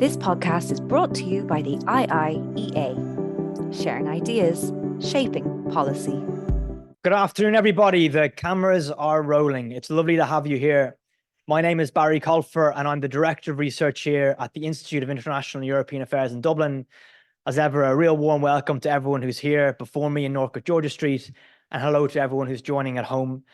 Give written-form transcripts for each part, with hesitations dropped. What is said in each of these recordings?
This podcast is brought to you by the IIEA, sharing ideas, shaping policy. Good afternoon, everybody. The cameras are rolling. It's lovely to have you here. My name is Barry Colfer, and I'm the Director of Research here at the Institute of International and European Affairs in Dublin. As ever, a real warm welcome to everyone who's here before me in Northcote Georgia Street, and hello to everyone who's joining at home.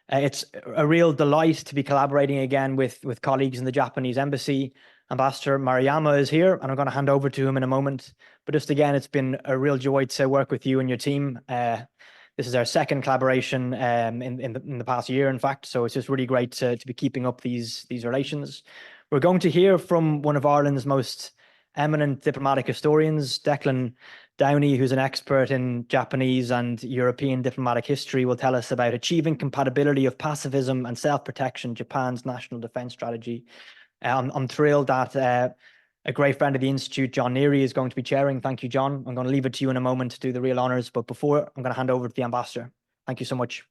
It's a real delight to be collaborating again with colleagues in the Japanese Embassy. Ambassador Maruyama is here, and I'm going to hand over to him in a moment. But just again, it's been a real joy to work with you and your team. This is our second collaboration in the past year, in fact. So it's just really great to be keeping up these relations. We're going to hear from one of Ireland's most eminent diplomatic historians, Declan Downey, who's an expert in Japanese and European diplomatic history, will tell us about achieving compatibility of pacifism and self-protection, Japan's national defense strategy. I'm thrilled that a great friend of the Institute, John Neary, is going to be chairing. Thank you, John. I'm going to leave it to you in a moment to do the real honours. But before, I'm going to hand over to the Ambassador. Thank you so much.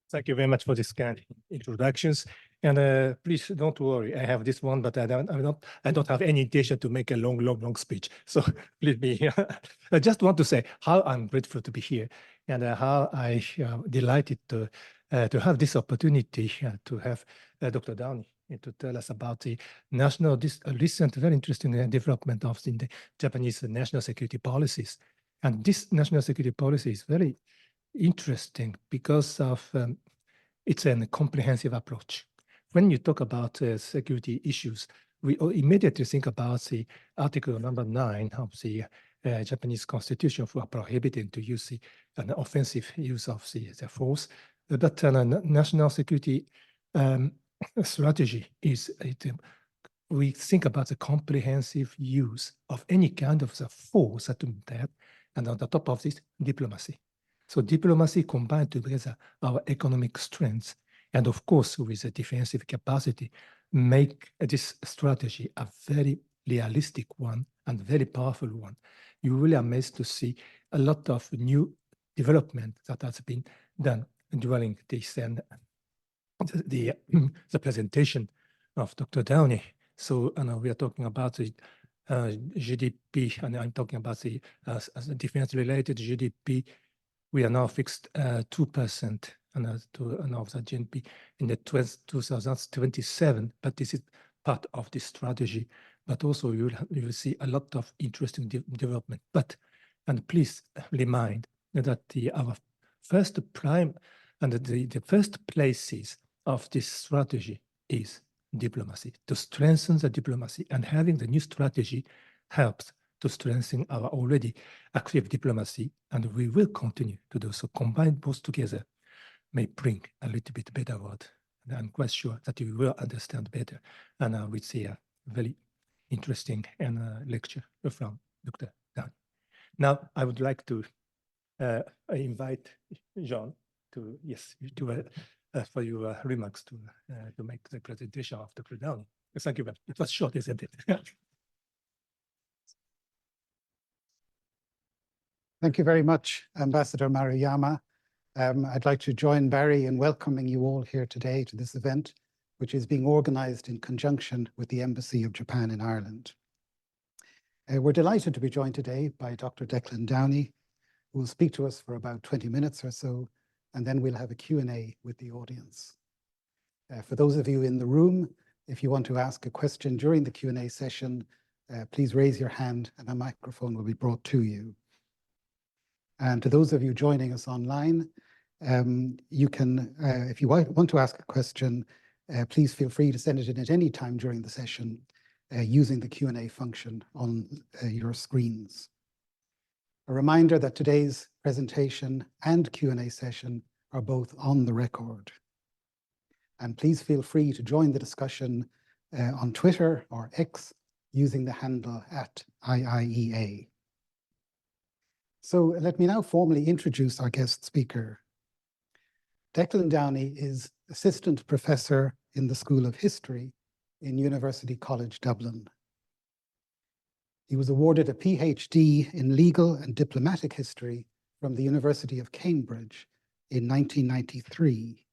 Thank you very much for this kind introductions. And please don't worry, I have this one, but I don't have any intention to make a long speech. So please be here. I just want to say how I'm grateful to be here and how I delighted to have this opportunity to have Dr. Downey to tell us about the recent, very interesting development of the Japanese national security policies. And this national security policy is very interesting because of it's a comprehensive approach. When you talk about security issues, we immediately think about the Article number 9 of the Japanese Constitution for prohibiting to use an offensive use of the force. But national security strategy is we think about the comprehensive use of any kind of the force that we have, and on the top of this, diplomacy. So diplomacy combined together our economic strengths and of course with a defensive capacity make this strategy a very realistic one and very powerful one. You will be amazed to see a lot of new development that has been done during this and the presentation of Dr. Downey. So we are talking about the GDP, and I'm talking about the defense-related GDP. We are now fixed 2% of the GNP in the 2027, but this is part of this strategy. But also you will see a lot of interesting development. And please remind that our first prime and the first places of this strategy is diplomacy, to strengthen the diplomacy, and having the new strategy helps to strengthen our already active diplomacy, and we will continue to do so. Combine both together may bring a little bit better world. And I'm quite sure that you will understand better. And we see a very interesting lecture from Dr. Downey. Now, I would like to invite John to for your remarks to make the presentation of Dr. Downey. Thank you very much. It was short, isn't it? Thank you very much, Ambassador Maruyama. I'd like to join Barry in welcoming you all here today to this event, which is being organized in conjunction with the Embassy of Japan in Ireland. We're delighted to be joined today by Dr. Declan Downey, who will speak to us for about 20 minutes or so, and then we'll have a Q&A with the audience. For those of you in the room, if you want to ask a question during the Q&A session, please raise your hand and a microphone will be brought to you. And to those of you joining us online, you can, if you want to ask a question, please feel free to send it in at any time during the session using the Q&A function on your screens. A reminder that today's presentation and Q&A session are both on the record. And please feel free to join the discussion on Twitter or X using the handle @IIEA. So let me now formally introduce our guest speaker. Declan Downey is Assistant Professor in the School of History in University College Dublin. He was awarded a PhD in Legal and Diplomatic History from the University of Cambridge in 1993.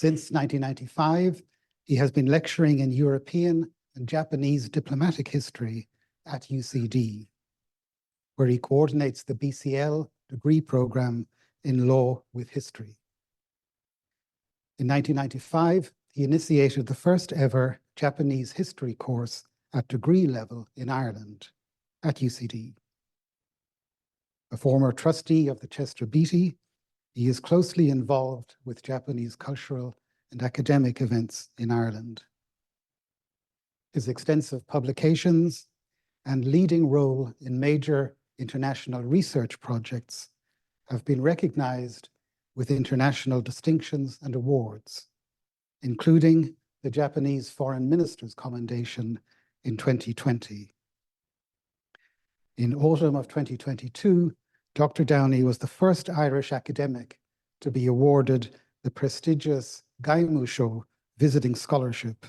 Since 1995, he has been lecturing in European and Japanese diplomatic history at UCD, where he coordinates the BCL degree program in law with history. In 1995, he initiated the first ever Japanese history course at degree level in Ireland at UCD. A former trustee of the Chester Beatty, he is closely involved with Japanese cultural and academic events in Ireland. His extensive publications and leading role in major international research projects have been recognized with international distinctions and awards, including the Japanese Foreign Minister's Commendation in 2020. In autumn of 2022, Dr. Downey was the first Irish academic to be awarded the prestigious Gaimusho Visiting Scholarship,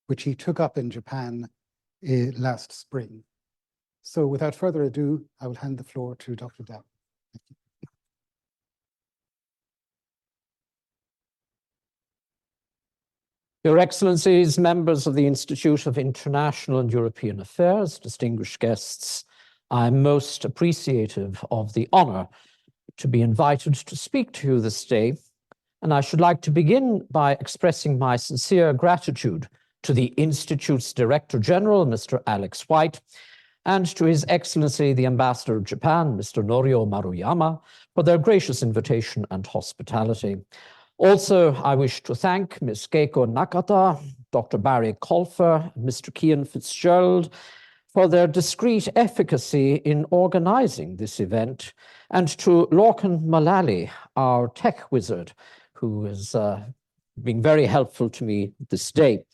which he took up in Japan last spring. So without further ado, I will hand the floor to Dr. Downey. Thank you. Your Excellencies, members of the Institute of International and European Affairs, distinguished guests, I'm most appreciative of the honor to be invited to speak to you this day, and I should like to begin by expressing my sincere gratitude to the Institute's Director General, Mr. Alex White, and to His Excellency, the Ambassador of Japan, Mr. Norio Maruyama, for their gracious invitation and hospitality. Also, I wish to thank Ms. Keiko Nakata, Dr. Barry Colfer, Mr. Cian Fitzgerald for their discreet efficacy in organizing this event, and to Lorcan Mullally, our tech wizard, who has been very helpful to me this day.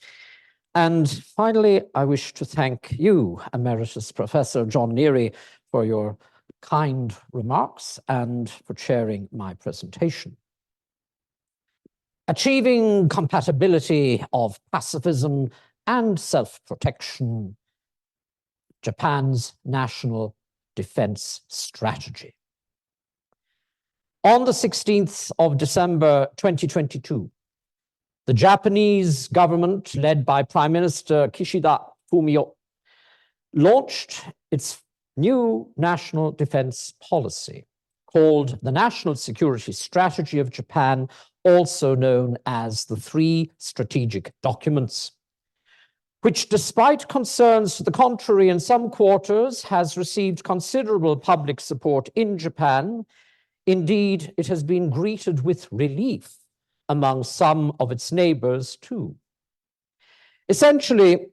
And finally, I wish to thank you, Emeritus Professor John Neary, for your kind remarks and for chairing my presentation. Achieving compatibility of pacifism and self-protection, Japan's national defense strategy. On the 16th of December 2022, the Japanese government, led by Prime Minister Kishida Fumio, launched its new national defense policy called the National Security Strategy of Japan, also known as the Three Strategic Documents, which, despite concerns to the contrary in some quarters, has received considerable public support in Japan. Indeed, it has been greeted with relief among some of its neighbors too. Essentially,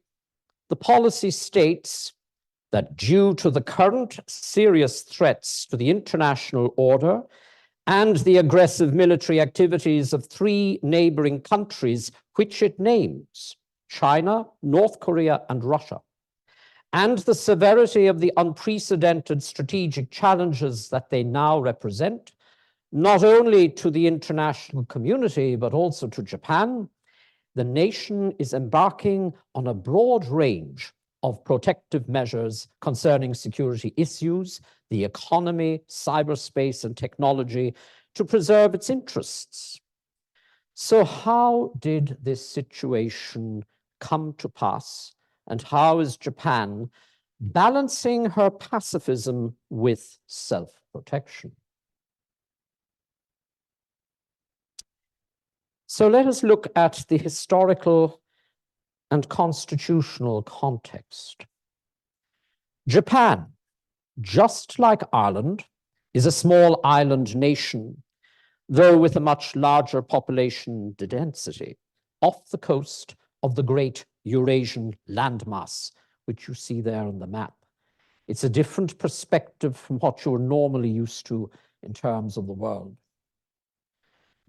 the policy states that due to the current serious threats to the international order and the aggressive military activities of three neighboring countries, which it names, China, North Korea, and Russia, and the severity of the unprecedented strategic challenges that they now represent, not only to the international community, but also to Japan, the nation is embarking on a broad range of protective measures concerning security issues, the economy, cyberspace, and technology to preserve its interests. So how did this situation come to pass, and how is Japan balancing her pacifism with self-protection? So let us look at the historical and constitutional context. Japan, just like Ireland, is a small island nation, though with a much larger population density, off the coast of the great Eurasian landmass, which you see there on the map. It's a different perspective from what you're normally used to in terms of the world.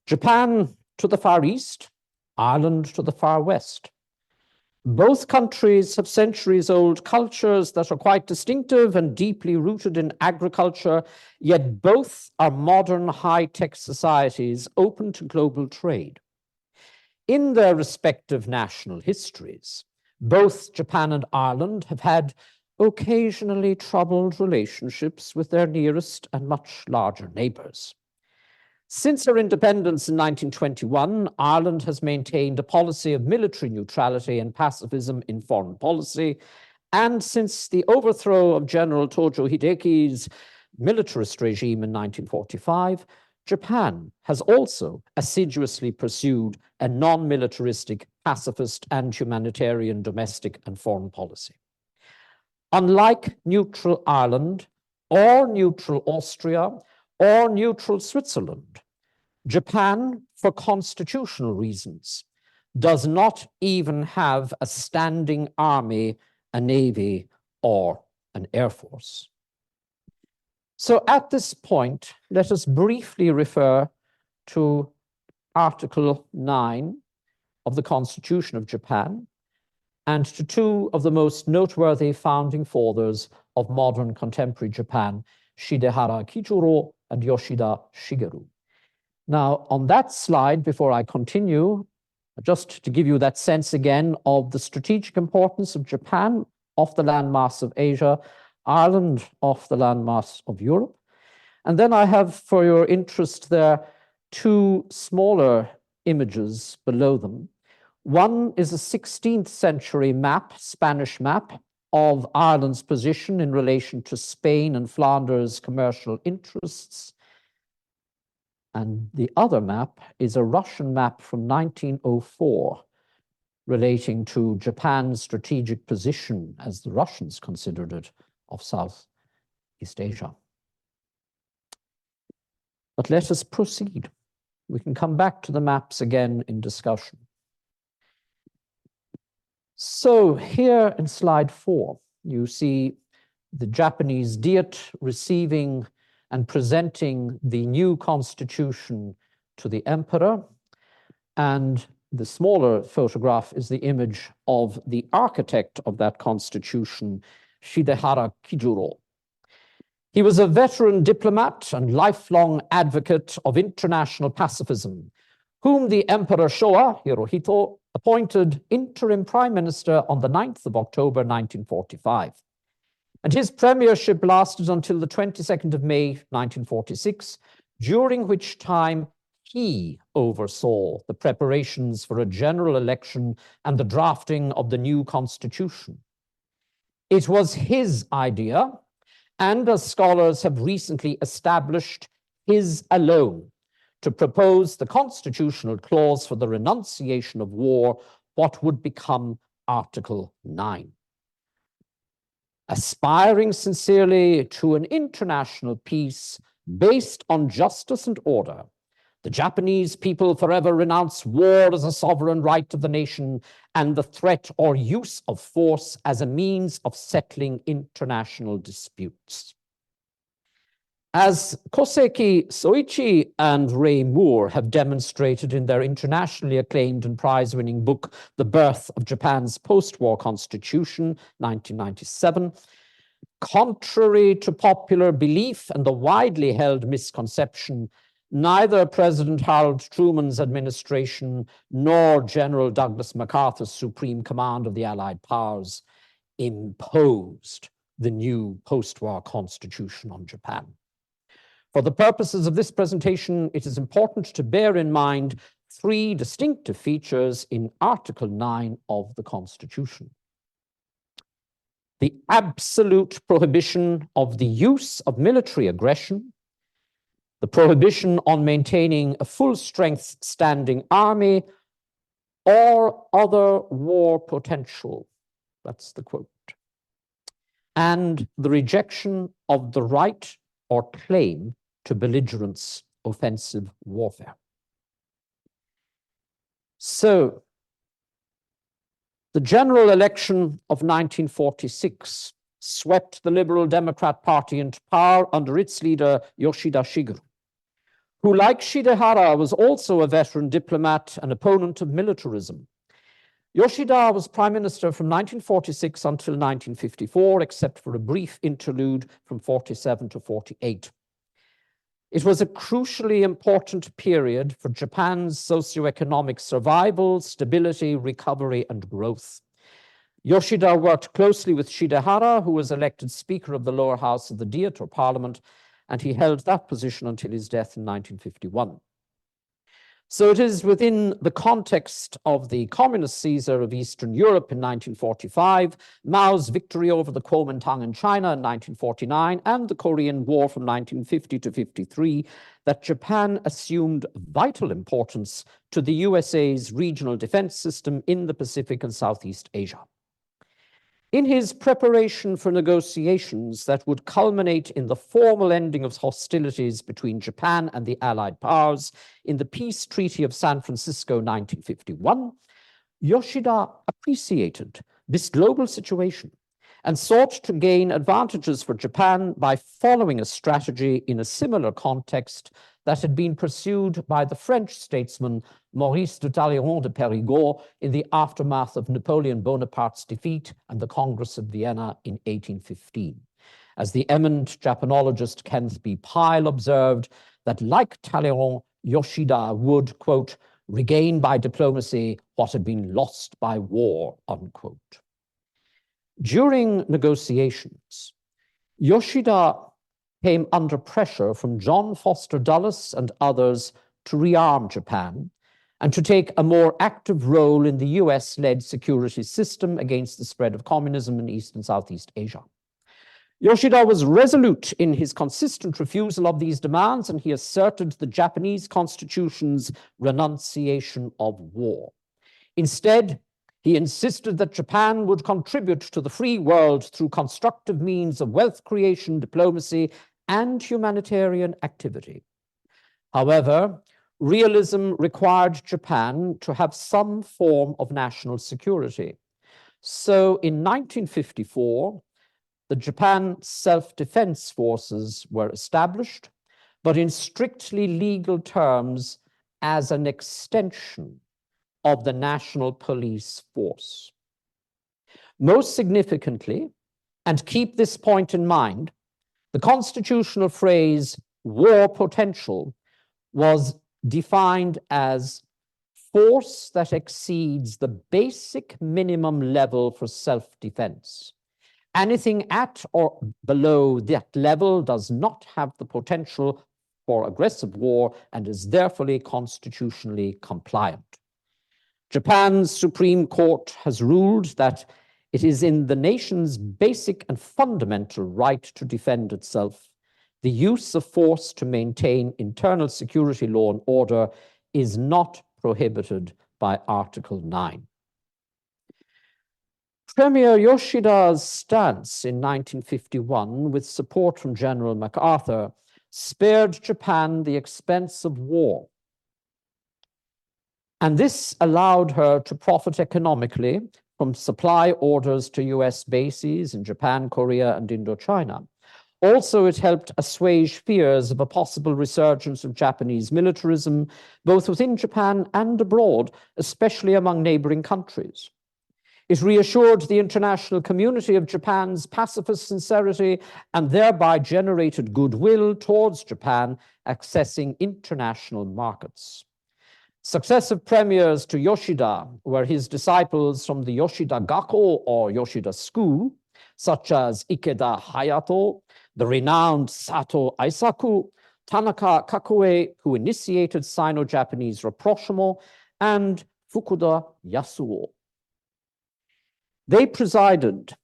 Japan to the far east, Ireland to the far west. Both countries have centuries-old cultures that are quite distinctive and deeply rooted in agriculture, yet both are modern high-tech societies open to global trade. In their respective national histories, both Japan and Ireland have had occasionally troubled relationships with their nearest and much larger neighbors. Since her independence in 1921, Ireland has maintained a policy of military neutrality and pacifism in foreign policy. And since the overthrow of General Tojo Hideki's militarist regime in 1945, Japan has also assiduously pursued a non-militaristic, pacifist and humanitarian domestic and foreign policy. Unlike neutral Ireland or neutral Austria or neutral Switzerland, Japan, for constitutional reasons, does not even have a standing army, a navy, or an air force. So at this point, let us briefly refer to Article 9 of the Constitution of Japan and to two of the most noteworthy founding fathers of modern contemporary Japan, Shidehara Kijuro and Yoshida Shigeru. Now, on that slide, before I continue, just to give you that sense again of the strategic importance of Japan off the landmass of Asia, Ireland off the landmass of Europe. And then I have, for your interest there, two smaller images below them. One is a 16th century map, Spanish map, of Ireland's position in relation to Spain and Flanders' commercial interests. And the other map is a Russian map from 1904 relating to Japan's strategic position, as the Russians considered it, of Southeast Asia. But let us proceed. We can come back to the maps again in discussion. So here in slide 4, you see the Japanese Diet receiving and presenting the new constitution to the emperor. And the smaller photograph is the image of the architect of that constitution, Shidehara Kijuro. He was a veteran diplomat and lifelong advocate of international pacifism, whom the Emperor Showa Hirohito appointed interim prime minister on the 9th of October, 1945. And his premiership lasted until the 22nd of May, 1946, during which time he oversaw the preparations for a general election and the drafting of the new constitution. It was his idea, and as scholars have recently established, his alone, to propose the constitutional clause for the renunciation of war, what would become Article 9. Aspiring sincerely to an international peace based on justice and order, the Japanese people forever renounce war as a sovereign right of the nation and the threat or use of force as a means of settling international disputes. As Koseki Soichi and Ray Moore have demonstrated in their internationally acclaimed and prize-winning book, The Birth of Japan's Post-War Constitution, 1997, contrary to popular belief and the widely held misconception, neither President Harold Truman's administration nor General Douglas MacArthur's supreme command of the Allied powers imposed the new post-war constitution on Japan. For the purposes of this presentation, it is important to bear in mind three distinctive features in Article 9 of the Constitution. The absolute prohibition of the use of military aggression, the prohibition on maintaining a full-strength standing army, or other war potential. That's the quote. And the rejection of the right or claim to belligerence, offensive warfare. So, the general election of 1946 swept the Liberal Democrat Party into power under its leader, Yoshida Shigeru, who, like Shidehara, was also a veteran diplomat and opponent of militarism. Yoshida was prime minister from 1946 until 1954, except for a brief interlude from 47 to 48. It was a crucially important period for Japan's socioeconomic survival, stability, recovery, and growth. Yoshida worked closely with Shidehara, who was elected Speaker of the lower house of the Diet or Parliament, and he held that position until his death in 1951. So it is within the context of the communist seizure of Eastern Europe in 1945, Mao's victory over the Kuomintang in China in 1949, and the Korean War from 1950 to 53, that Japan assumed vital importance to the USA's regional defense system in the Pacific and Southeast Asia. In his preparation for negotiations that would culminate in the formal ending of hostilities between Japan and the Allied powers in the Peace Treaty of San Francisco 1951, Yoshida appreciated this global situation and sought to gain advantages for Japan by following a strategy in a similar context that had been pursued by the French statesman Maurice de Talleyrand de Périgord in the aftermath of Napoleon Bonaparte's defeat and the Congress of Vienna in 1815. As the eminent Japanologist Kenneth B. Pyle observed, that like Talleyrand, Yoshida would, quote, regain by diplomacy what had been lost by war, unquote. During negotiations, Yoshida came under pressure from John Foster Dulles and others to rearm Japan and to take a more active role in the US-led security system against the spread of communism in East and Southeast Asia. Yoshida was resolute in his consistent refusal of these demands, and he asserted the Japanese constitution's renunciation of war. Instead, he insisted that Japan would contribute to the free world through constructive means of wealth creation, diplomacy, and humanitarian activity. However, realism required Japan to have some form of national security. So in 1954, the Japan Self-Defense Forces were established, but in strictly legal terms as an extension of the national police force. Most significantly, and keep this point in mind, the constitutional phrase war potential was defined as force that exceeds the basic minimum level for self-defense. Anything at or below that level does not have the potential for aggressive war and is therefore constitutionally compliant. Japan's Supreme Court has ruled that it is in the nation's basic and fundamental right to defend itself. The use of force to maintain internal security law and order is not prohibited by Article 9. Premier Yoshida's stance in 1951, with support from General MacArthur, spared Japan the expense of war. And this allowed her to profit economically from supply orders to US bases in Japan, Korea, and Indochina. Also, it helped assuage fears of a possible resurgence of Japanese militarism, both within Japan and abroad, especially among neighboring countries. It reassured the international community of Japan's pacifist sincerity and thereby generated goodwill towards Japan accessing international markets. Successive premiers to Yoshida were his disciples from the Yoshida Gakko or Yoshida School, such as Ikeda Hayato, the renowned Sato Aisaku, Tanaka Kakue, who initiated Sino-Japanese rapprochement, and Fukuda Yasuo. They presided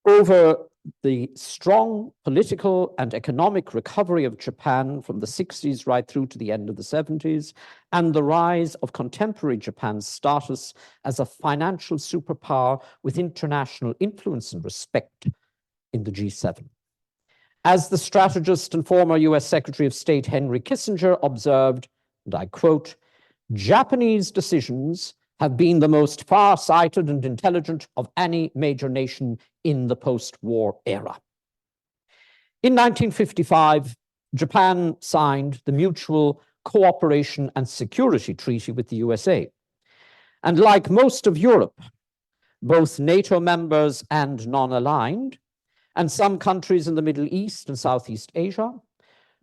over the strong political and economic recovery of Japan from the 60s right through to the end of the 70s, and the rise of contemporary Japan's status as a financial superpower with international influence and respect in the G7. As the strategist and former US Secretary of State Henry Kissinger observed, and I quote, "Japanese decisions have been the most far-sighted and intelligent of any major nation in the post-war era." In 1955, Japan signed the Mutual Cooperation and Security Treaty with the USA. And like most of Europe, both NATO members and non-aligned, and some countries in the Middle East and Southeast Asia,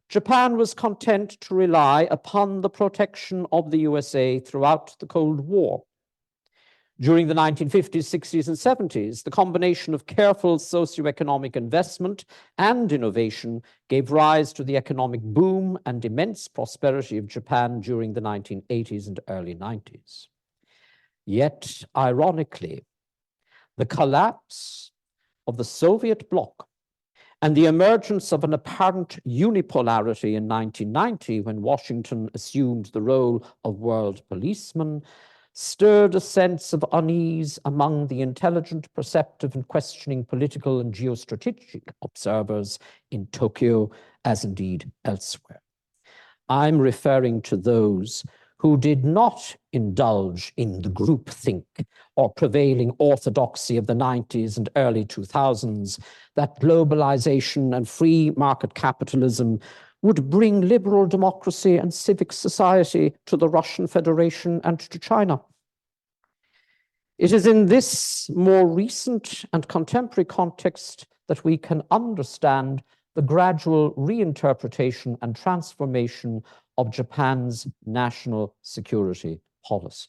Japan was content to rely upon the protection of the USA throughout the Cold War. During the 1950s, 60s, and 70s, the combination of careful socioeconomic investment and innovation gave rise to the economic boom and immense prosperity of Japan during the 1980s and early 90s. Yet, ironically, the collapse of the Soviet bloc and the emergence of an apparent unipolarity in 1990, when Washington assumed the role of world policeman, stirred a sense of unease among the intelligent, perceptive, and questioning political and geostrategic observers in Tokyo, as indeed elsewhere. I'm referring to those who did not indulge in the groupthink or prevailing orthodoxy of the 90s and early 2000s, that globalization and free market capitalism would bring liberal democracy and civic society to the Russian Federation and to China. It is in this more recent and contemporary context that we can understand the gradual reinterpretation and transformation of Japan's national security policy.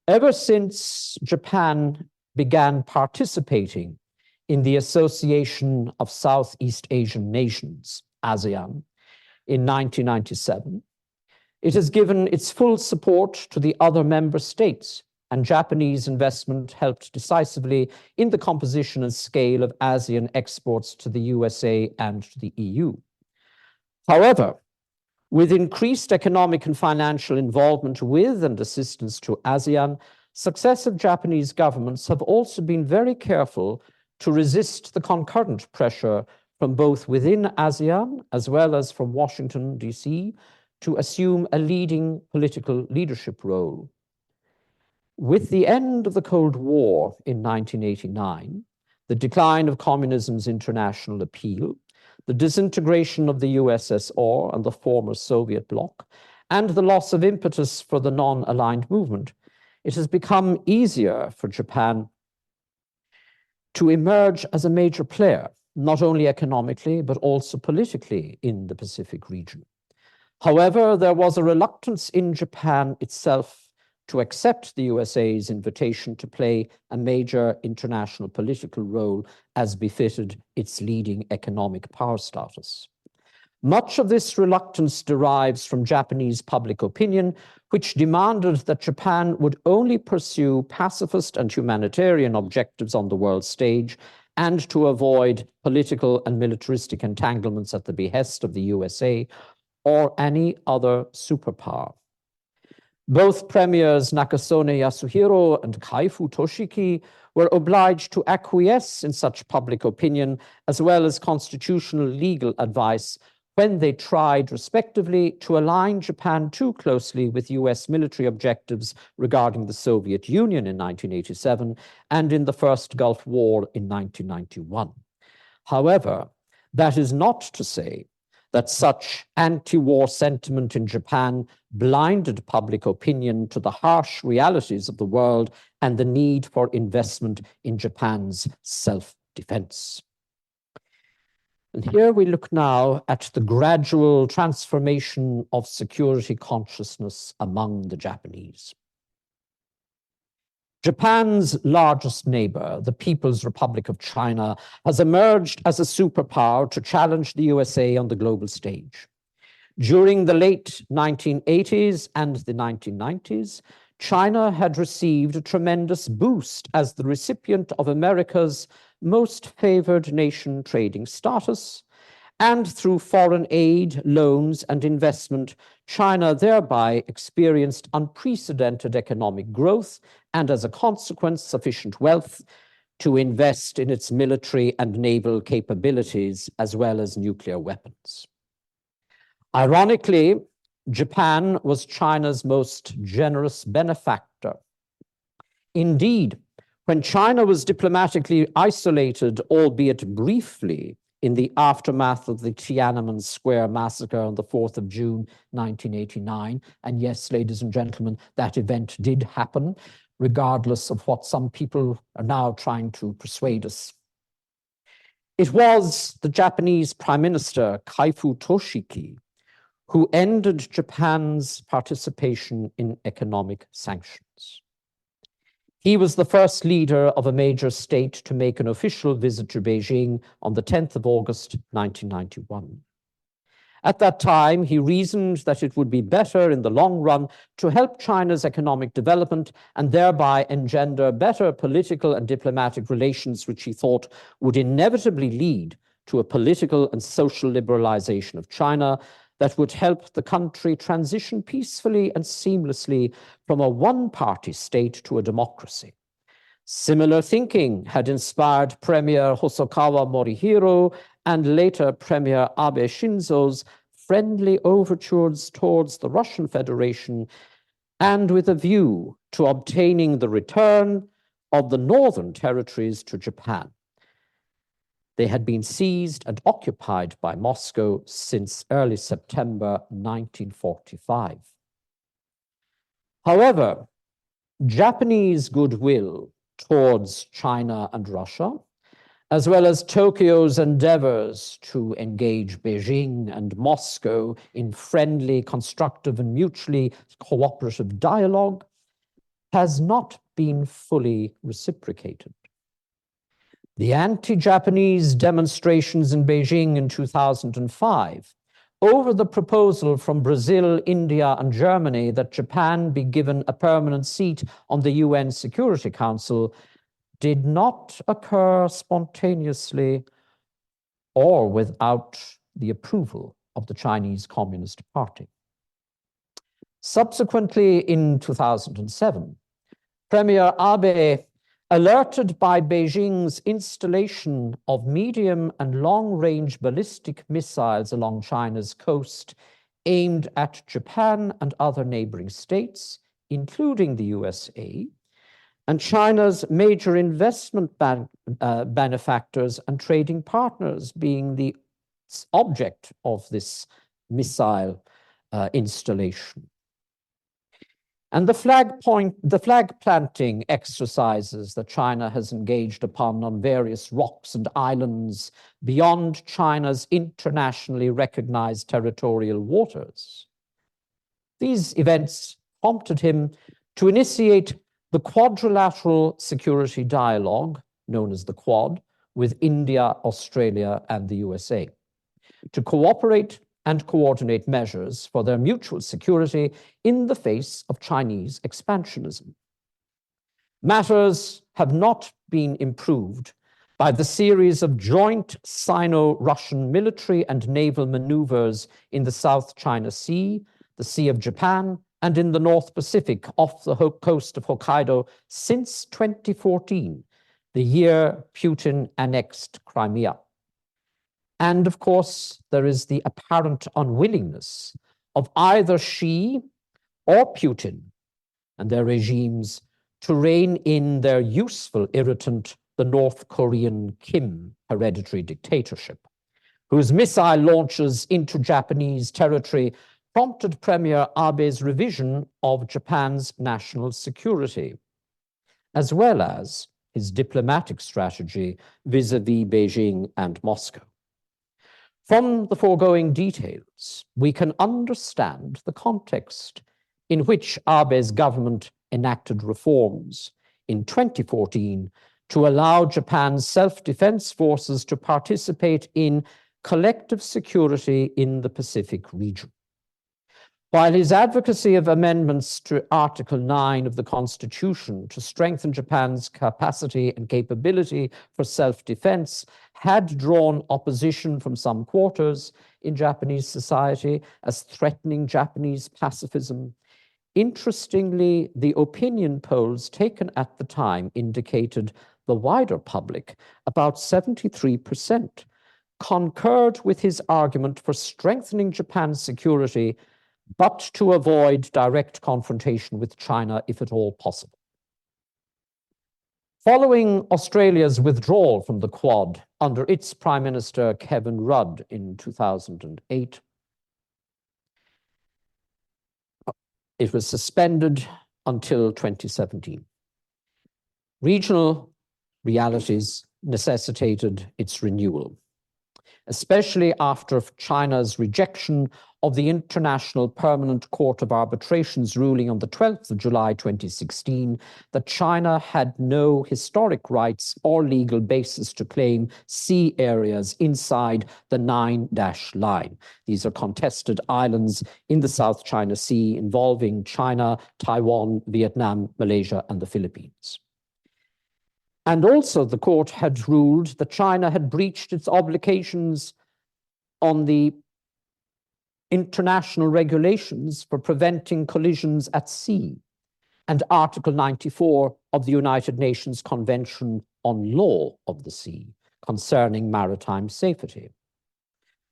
Ever since Japan began participating in the Association of Southeast Asian Nations, ASEAN, in 1997, it has given its full support to the other member states, and Japanese investment helped decisively in the composition and scale of ASEAN exports to the USA and to the EU. However, with increased economic and financial involvement with and assistance to ASEAN, successive Japanese governments have also been very careful to resist the concurrent pressure from both within ASEAN as well as from Washington, D.C., to assume a leading political leadership role. With the end of the Cold War in 1989, the decline of communism's international appeal, the disintegration of the USSR and the former Soviet bloc, and the loss of impetus for the non-aligned movement, it has become easier for Japan to emerge as a major player, not only economically, but also politically in the Pacific region. However, there was a reluctance in Japan itself to accept the USA's invitation to play a major international political role as befitted its leading economic power status. Much of this reluctance derives from Japanese public opinion, which demanded that Japan would only pursue pacifist and humanitarian objectives on the world stage and to avoid political and militaristic entanglements at the behest of the USA or any other superpower. Both premiers Nakasone Yasuhiro and Kaifu Toshiki were obliged to acquiesce in such public opinion as well as constitutional legal advice when they tried, respectively, to align Japan too closely with US military objectives regarding the Soviet Union in 1987 and in the First Gulf War in 1991. However, that is not to say that such anti-war sentiment in Japan blinded public opinion to the harsh realities of the world and the need for investment in Japan's self-defense. And here we look now at the gradual transformation of security consciousness among the Japanese. Japan's largest neighbor, the People's Republic of China, has emerged as a superpower to challenge the USA on the global stage. During the late 1980s and the 1990s, China had received a tremendous boost as the recipient of America's most favored nation trading status, and through foreign aid, loans, and investment, China thereby experienced unprecedented economic growth and, as a consequence, sufficient wealth to invest in its military and naval capabilities as well as nuclear weapons. Ironically, Japan was China's most generous benefactor. Indeed, when China was diplomatically isolated, albeit briefly, in the aftermath of the Tiananmen Square massacre on the 4th of June, 1989, and yes, ladies and gentlemen, that event did happen, regardless of what some people are now trying to persuade us. It was the Japanese Prime Minister, Kaifu Toshiki, who ended Japan's participation in economic sanctions. He was the first leader of a major state to make an official visit to Beijing on the 10th of August, 1991. At that time, he reasoned that it would be better in the long run to help China's economic development and thereby engender better political and diplomatic relations, which he thought would inevitably lead to a political and social liberalization of China that would help the country transition peacefully and seamlessly from a one-party state to a democracy. Similar thinking had inspired Premier Hosokawa Morihiro and later Premier Abe Shinzo's friendly overtures towards the Russian Federation, and with a view to obtaining the return of the northern territories to Japan. They had been seized and occupied by Moscow since early September 1945. However, Japanese goodwill towards China and Russia, as well as Tokyo's endeavors to engage Beijing and Moscow in friendly, constructive, and mutually cooperative dialogue, has not been fully reciprocated. The anti-Japanese demonstrations in Beijing in 2005 over the proposal from Brazil, India, and Germany that Japan be given a permanent seat on the UN Security Council did not occur spontaneously or without the approval of the Chinese Communist Party. Subsequently, in 2007, Premier Abe, alerted by Beijing's installation of medium and long-range ballistic missiles along China's coast aimed at Japan and other neighboring states, including the USA, and China's major investment benefactors and trading partners being the object of this missile installation. And the flag planting exercises that China has engaged upon on various rocks and islands beyond China's internationally recognized territorial waters. These events prompted him to initiate the quadrilateral security dialogue, known as the Quad, with India, Australia, and the USA, to cooperate and coordinate measures for their mutual security in the face of Chinese expansionism. Matters have not been improved by the series of joint Sino-Russian military and naval maneuvers in the South China Sea, the Sea of Japan, and in the North Pacific off the coast of Hokkaido since 2014, the year Putin annexed Crimea. And of course, there is the apparent unwillingness of either Xi or Putin and their regimes to rein in their useful irritant, the North Korean Kim hereditary dictatorship, whose missile launches into Japanese territory prompted Premier Abe's revision of Japan's national security, as well as his diplomatic strategy vis-à-vis Beijing and Moscow. From the foregoing details, we can understand the context in which Abe's government enacted reforms in 2014 to allow Japan's self-defense forces to participate in collective security in the Pacific region. While his advocacy of amendments to Article 9 of the Constitution to strengthen Japan's capacity and capability for self-defense had drawn opposition from some quarters in Japanese society as threatening Japanese pacifism, interestingly, the opinion polls taken at the time indicated the wider public, about 73%, concurred with his argument for strengthening Japan's security, but to avoid direct confrontation with China if at all possible. Following Australia's withdrawal from the Quad under its Prime Minister Kevin Rudd in 2008, it was suspended until 2017. Regional realities necessitated its renewal. especially after China's rejection of the International Permanent Court of Arbitration's ruling on the 12th of July 2016 that China had no historic rights or legal basis to claim sea areas inside the 9-dash line. These are contested islands in the South China Sea involving China, Taiwan, Vietnam, Malaysia, and the Philippines. And also the court had ruled that China had breached its obligations on the international regulations for preventing collisions at sea and Article 94 of the United Nations Convention on Law of the Sea concerning maritime safety.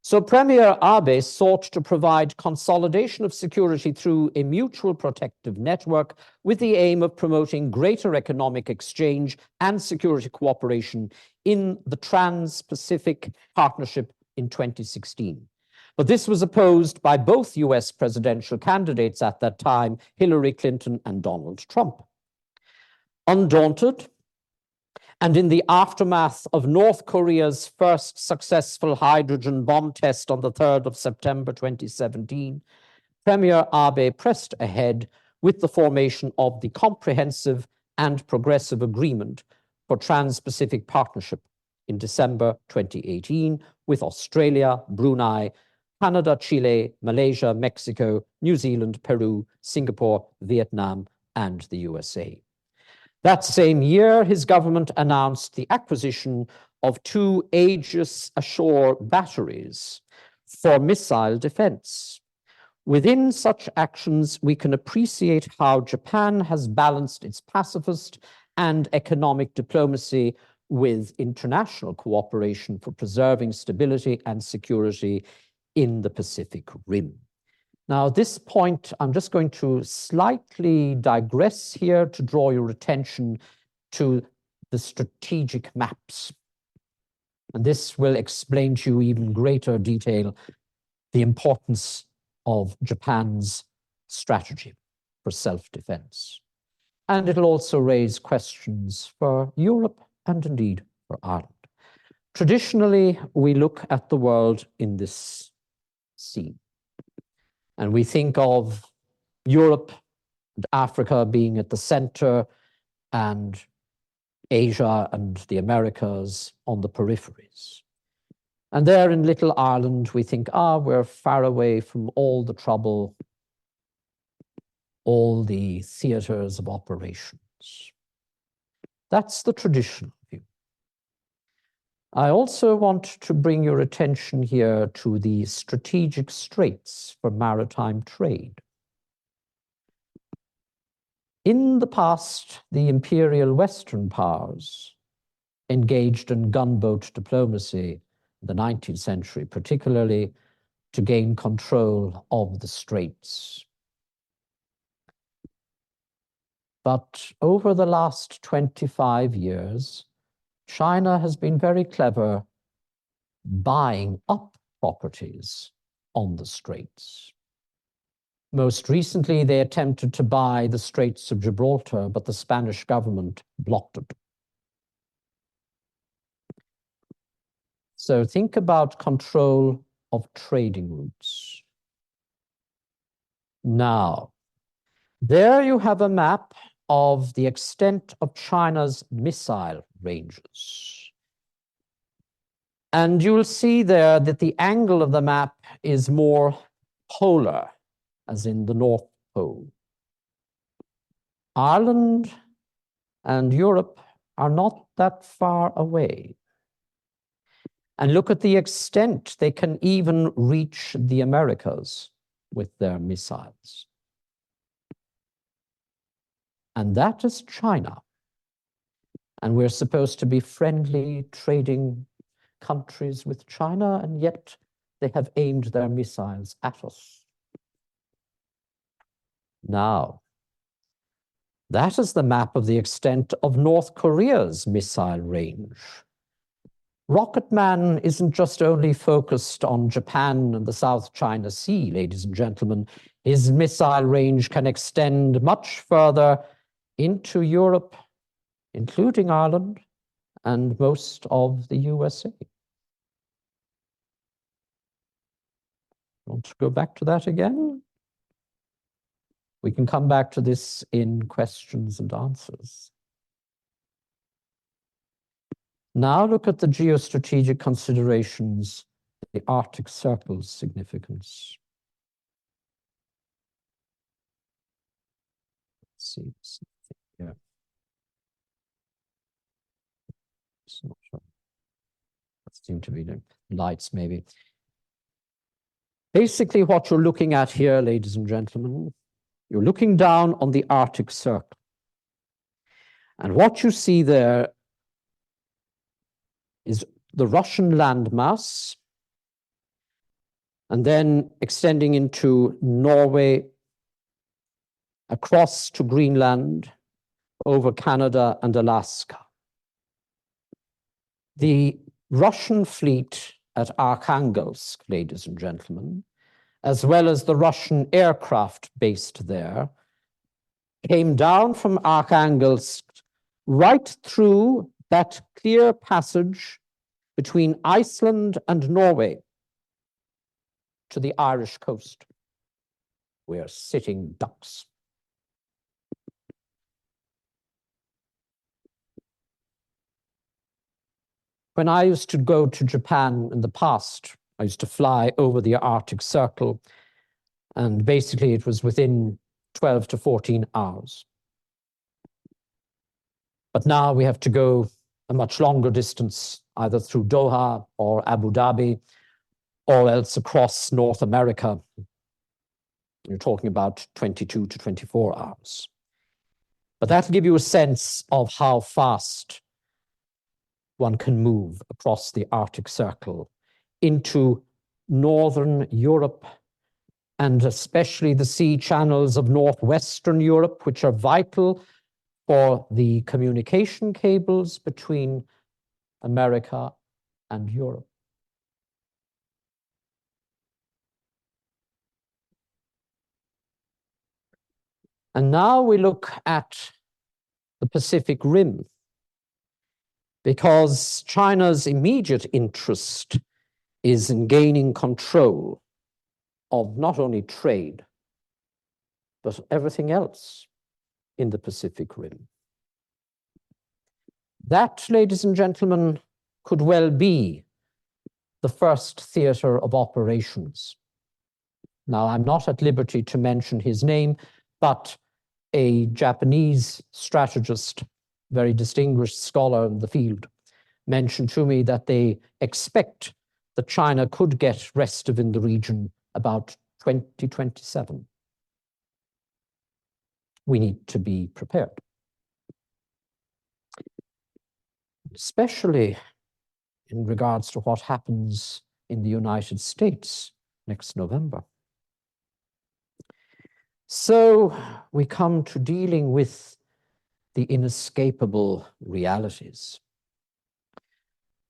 So Premier Abe sought to provide consolidation of security through a mutual protective network with the aim of promoting greater economic exchange and security cooperation in the Trans-Pacific Partnership in 2016. But this was opposed by both US presidential candidates at that time, Hillary Clinton and Donald Trump. Undaunted, and in the aftermath of North Korea's first successful hydrogen bomb test on the 3rd of September 2017, Premier Abe pressed ahead with the formation of the Comprehensive and Progressive Agreement for Trans-Pacific Partnership in December 2018 with Australia, Brunei, Canada, Chile, Malaysia, Mexico, New Zealand, Peru, Singapore, Vietnam, and the USA. That same year, his government announced the acquisition of 2 Aegis Ashore batteries for missile defense. Within such actions, we can appreciate how Japan has balanced its pacifist and economic diplomacy with international cooperation for preserving stability and security in the Pacific Rim. Now, at this point, I'm just going to slightly digress here to draw your attention to the strategic maps. And this will explain to you even greater detail the importance of Japan's strategy for self-defense. And it'll also raise questions for Europe and indeed for Ireland. Traditionally, we look at the world in this scene. And we think of Europe and Africa being at the center and Asia and the Americas on the peripheries. And there in Little Ireland, we think, we're far away from all the trouble, all the theaters of operations. That's the traditional view. I also want to bring your attention here to the strategic straits for maritime trade. In the past, the imperial Western powers engaged in gunboat diplomacy in the 19th century, particularly to gain control of the straits. But over the last 25 years, China has been very clever buying up properties on the straits. Most recently, they attempted to buy the Straits of Gibraltar, but the Spanish government blocked it. So think about control of trading routes. Now, there you have a map of the extent of China's missile ranges. And you'll see there that the angle of the map is more polar, as in the North Pole. Ireland and Europe are not that far away. And look at the extent they can even reach the Americas with their missiles. And that is China. And we're supposed to be friendly trading countries with China, and yet they have aimed their missiles at us. Now, that is the map of the extent of North Korea's missile range. Rocket Man isn't just only focused on Japan and the South China Sea, ladies and gentlemen. His missile range can extend much further into Europe, including Ireland and most of the USA. Want to go back to that again? We can come back to this in questions and answers. Now look at the geostrategic considerations, the Arctic Circle's significance. Let's see something here. It's not sure. That seem to be the lights, maybe. Basically, what you're looking at here, ladies and gentlemen, you're looking down on the Arctic Circle. And what you see there is the Russian landmass, and then extending into Norway, across to Greenland, over Canada and Alaska. The Russian fleet at Arkhangelsk, ladies and gentlemen, as well as the Russian aircraft based there, came down from Arkhangelsk right through that clear passage between Iceland and Norway to the Irish coast. We are sitting ducks. When I used to go to Japan in the past, I used to fly over the Arctic Circle, and basically it was within 12 to 14 hours. But now we have to go a much longer distance, either through Doha or Abu Dhabi, or else across North America. You're talking about 22 to 24 hours. But that'll give you a sense of how fast one can move across the Arctic Circle into Northern Europe, and especially the sea channels of Northwestern Europe, which are vital for the communication cables between America and Europe. And now we look at the Pacific Rim, because China's immediate interest is in gaining control of not only trade, but everything else in the Pacific Rim. That, ladies and gentlemen, could well be the first theater of operations. Now, I'm not at liberty to mention his name, but a Japanese strategist, very distinguished scholar in the field, mentioned to me that they expect that China could get restive in the region about 2027. We need to be prepared, especially in regards to what happens in the United States next November. So we come to dealing with the inescapable realities.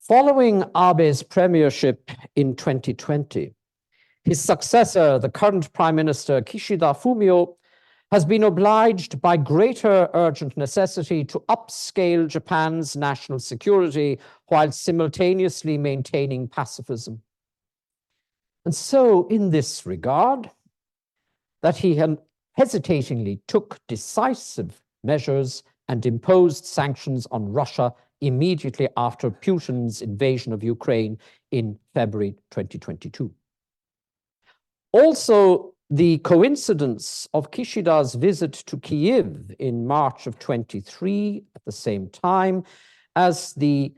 Following Abe's premiership in 2020, his successor, the current Prime Minister Kishida Fumio, has been obliged by greater urgent necessity to upscale Japan's national security while simultaneously maintaining pacifism. And so, in this regard, that he hesitatingly took decisive measures and imposed sanctions on Russia immediately after Putin's invasion of Ukraine in February 2022. Also, the coincidence of Kishida's visit to Kyiv in March of 23 at the same time as the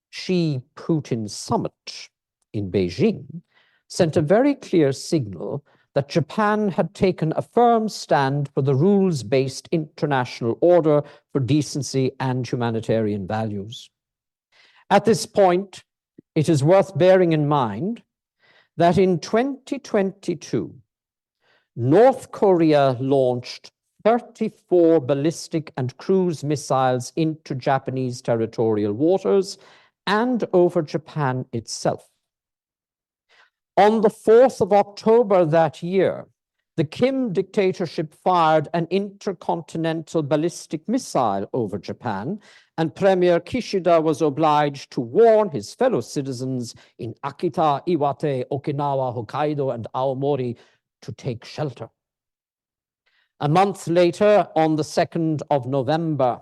Xi-Putin summit in Beijing sent a very clear signal that Japan had taken a firm stand for the rules-based international order for decency and humanitarian values. At this point, it is worth bearing in mind that in 2022, North Korea launched 34 ballistic and cruise missiles into Japanese territorial waters and over Japan itself. On the 4th of October that year, The Kim dictatorship fired an intercontinental ballistic missile over Japan, and Premier Kishida was obliged to warn his fellow citizens in Akita, Iwate, Okinawa, Hokkaido, and Aomori to take shelter. A month later, on the 2nd of November,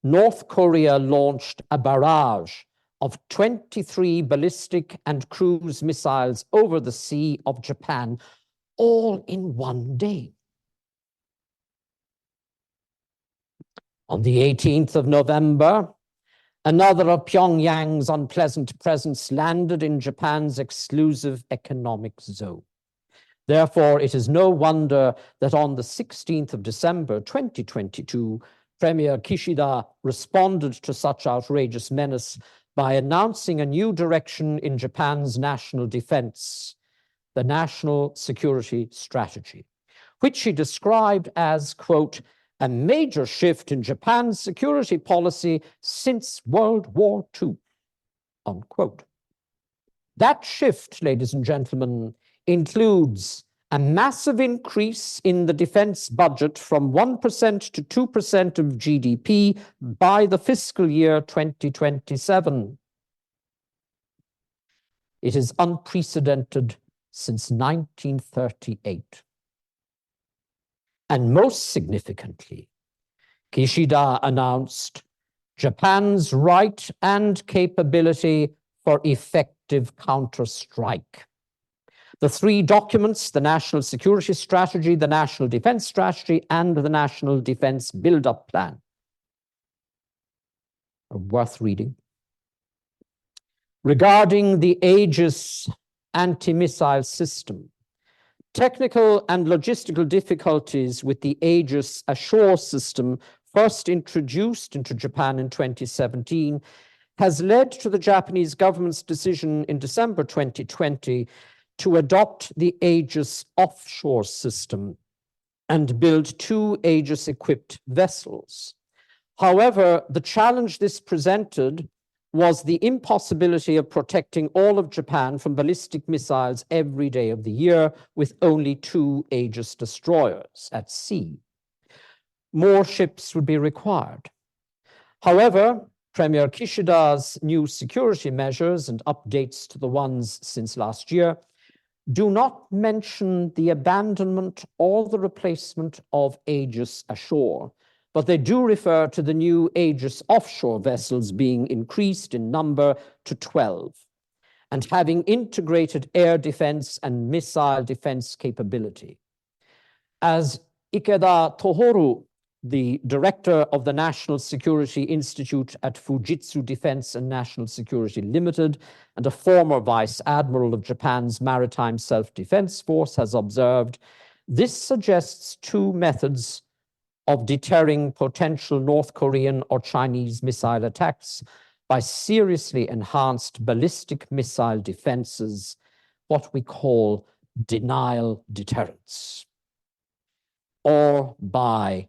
North Korea launched a barrage of 23 ballistic and cruise missiles over the Sea of Japan, all in one day. On the 18th of November, another of Pyongyang's unpleasant presence landed in Japan's exclusive economic zone. Therefore, it is no wonder that on the 16th of December 2022, Premier Kishida responded to such outrageous menace by announcing a new direction in Japan's national defense, the National Security Strategy, which he described as, quote, a major shift in Japan's security policy since World War II, unquote. That shift, ladies and gentlemen, includes a massive increase in the defense budget from 1% to 2% of GDP by the fiscal year 2027. It is unprecedented since 1938. And most significantly, Kishida announced Japan's right and capability for effective counterstrike. The three documents, the National Security Strategy, the National Defense Strategy, and the National Defense Build-up Plan, are worth reading. Regarding the Aegis anti-missile system, technical and logistical difficulties with the Aegis ashore system, first introduced into Japan in 2017, has led to the Japanese government's decision in December 2020 to adopt the Aegis offshore system and build 2 Aegis-equipped vessels. However, the challenge this presented was the impossibility of protecting all of Japan from ballistic missiles every day of the year with only 2 Aegis destroyers at sea. More ships would be required. However, Premier Kishida's new security measures and updates to the ones since last year do not mention the abandonment or the replacement of Aegis ashore, but they do refer to the new Aegis offshore vessels being increased in number to 12 and having integrated air defense and missile defense capability. As Ikeda Tohoru, the director of the National Security Institute at Fujitsu Defense and National Security Limited and a former vice admiral of Japan's Maritime Self-Defense Force, has observed, this suggests 2 methods of deterring potential North Korean or Chinese missile attacks by seriously enhanced ballistic missile defenses, what we call denial deterrence, or by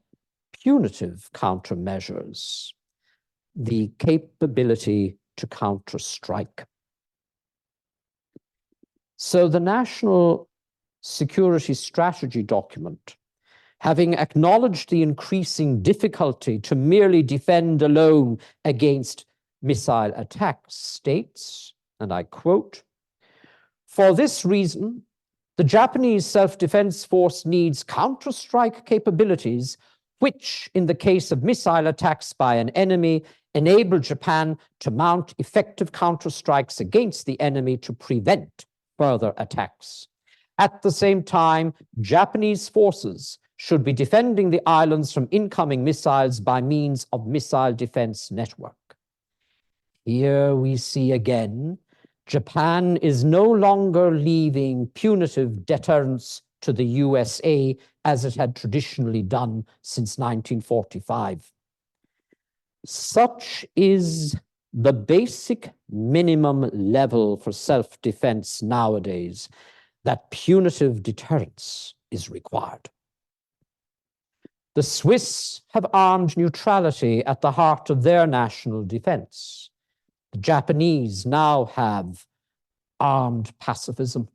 punitive countermeasures, the capability to counterstrike. So the National Security Strategy document, having acknowledged the increasing difficulty to merely defend alone against missile attacks, states, and I quote, "For this reason, the Japanese self-defense force needs counterstrike capabilities which, in the case of missile attacks by an enemy, enable Japan to mount effective counterstrikes against the enemy to prevent further attacks. At the same time, Japanese forces should be defending the islands from incoming missiles by means of missile defense network." Here we see again, Japan is no longer leaving punitive deterrence to the USA as it had traditionally done since 1945. Such is the basic minimum level for self-defense nowadays, that punitive deterrence is required. The Swiss have armed neutrality at the heart of their national defense. The Japanese now have armed pacifism.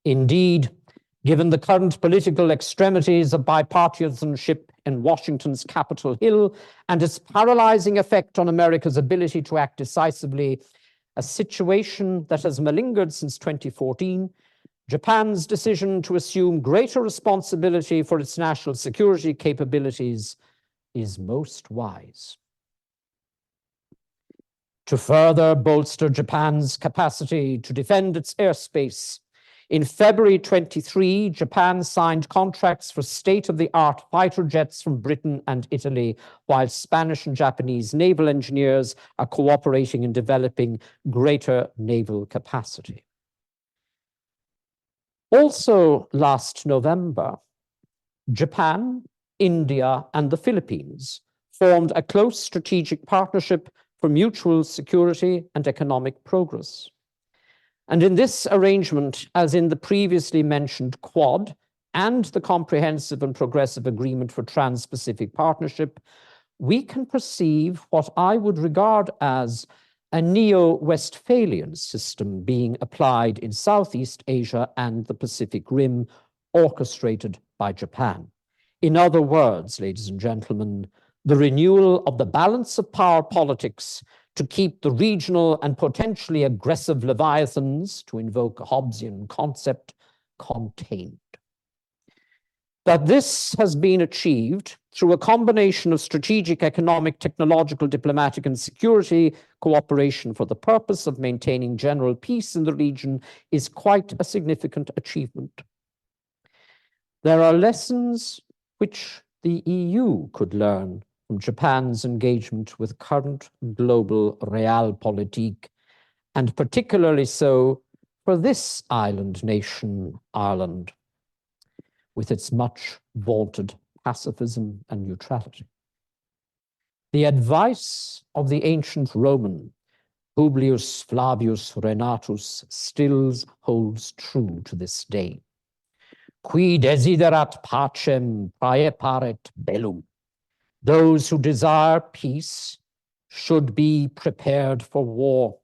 Indeed, given the current political extremities of bipartisanship in Washington's Capitol Hill and its paralyzing effect on America's ability to act decisively, a situation that has malingered since 2014, Japan's decision to assume greater responsibility for its national security capabilities is most wise. To further bolster Japan's capacity to defend its airspace, in February 23, Japan signed contracts for state-of-the-art fighter jets from Britain and Italy, while Spanish and Japanese naval engineers are cooperating in developing greater naval capacity. Also last November, Japan, India, and the Philippines formed a close strategic partnership for mutual security and economic progress. And in this arrangement, as in the previously mentioned Quad and the Comprehensive and Progressive Agreement for Trans-Pacific Partnership, we can perceive what I would regard as a neo-Westphalian system being applied in Southeast Asia and the Pacific Rim, orchestrated by Japan. In other words, ladies and gentlemen, the renewal of the balance of power politics to keep the regional and potentially aggressive leviathans, to invoke a Hobbesian concept, contained. But this has been achieved through a combination of strategic, economic, technological, diplomatic, and security cooperation for the purpose of maintaining general peace in the region is quite a significant achievement. There are lessons which the EU could learn from Japan's engagement with current global realpolitik, and particularly so for this island nation, Ireland, with its much vaunted pacifism and neutrality. The advice of the ancient Roman, Publius Flavius Renatus, still holds true to this day. Qui desiderat pacem praeparet bellum. Those who desire peace should be prepared for war.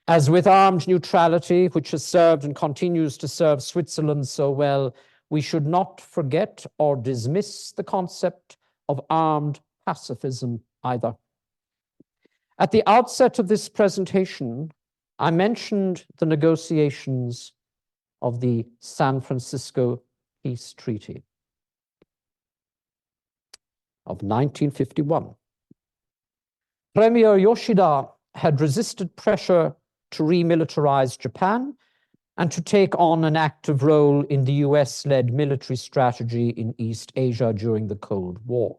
As with armed neutrality, which has served and continues to serve Switzerland so well, we should not forget or dismiss the concept of armed pacifism either. At the outset of this presentation, I mentioned the negotiations of the San Francisco Peace Treaty of 1951. Premier Kishida had resisted pressure to remilitarize Japan and to take on an active role in the US-led military strategy in East Asia during the Cold War.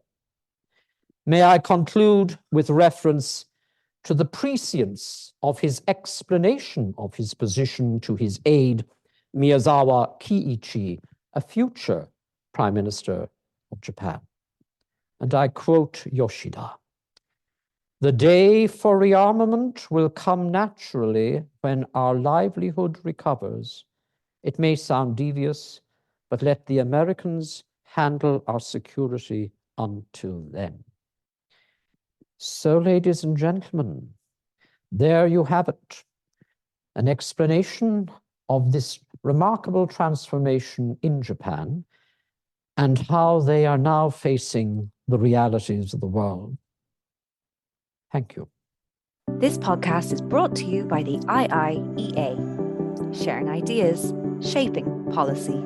May I conclude with reference to the prescience of his explanation of his position to his aide, Miyazawa Kiichi, a future Prime Minister of Japan. And I quote Kishida: "The day for rearmament will come naturally when our livelihood recovers. It may sound devious, but let the Americans handle our security until then." So, ladies and gentlemen, there you have it, an explanation of this remarkable transformation in Japan and how they are now facing the realities of the world. Thank you. This podcast is brought to you by the IIEA, sharing ideas, shaping policy.